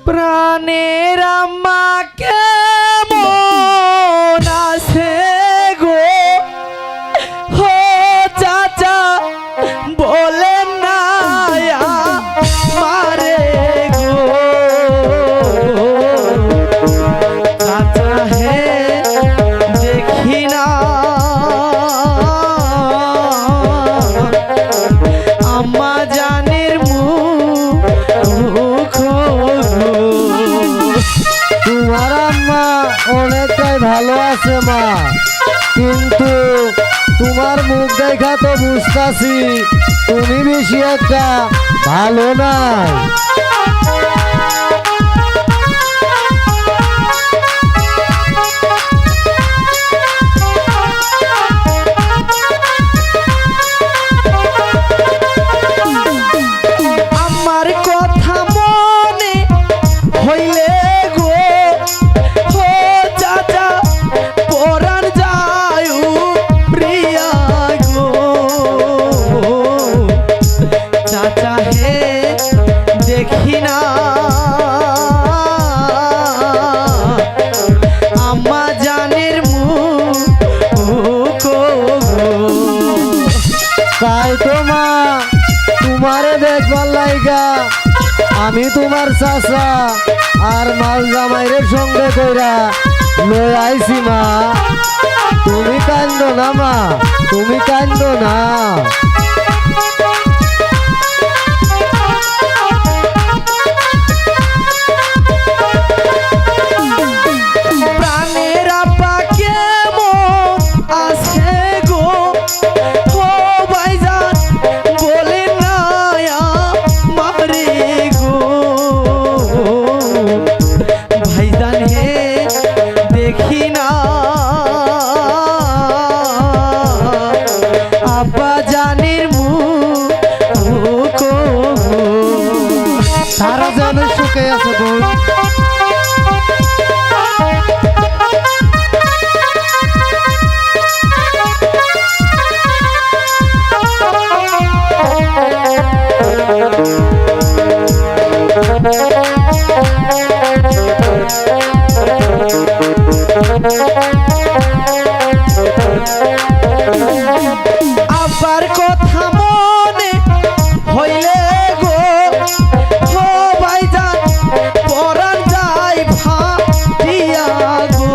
প্রাণের আম্মা কেমন আছে গো, হো চাচা বলেন না মারে গো, চাচা হে দেখি না আম্মা জানের মুখ। তোমার আম্মা অনেকটাই ভালো আছে মা, কিন্তু তোমার মুখ দেখা তো বুঝতাছি তুমি বেশি একটা ভালো নাই। আমার কথা মনে হইলে গো, হো চাচা পরাণ যায় প্রিয়া গো, চাচা হে দেখি না আম্মা জানের মুখ। তাই তো মা তোমারে দেখবার লাইগা আমি তোমার চাচা আর মাল জামাইরের সঙ্গে কইরা লই আইছি মা। তুমি কান্দো না মা, তুমি কান্দো না। প্রাণের আব্বা কেমন আছে গো, হো ভাইজান বলেন না মারে গো, ভাইজান হে দেখি না আব্বা জানের মুখ। সারা যেন সুখে আছে বোন। আব্বার কথা মনে হইলে গো, হো ভাইজান পরাণ যায় ভাটিয়া গো,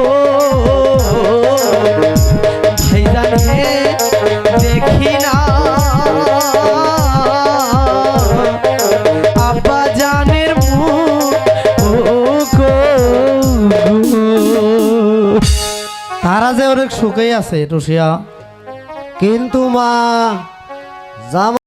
ভাইজান হে দেখি না আব্বা জানের মুখ। তারা যে অনেক সুখেই আছে রসিয়া, কিন্তু মা জামাই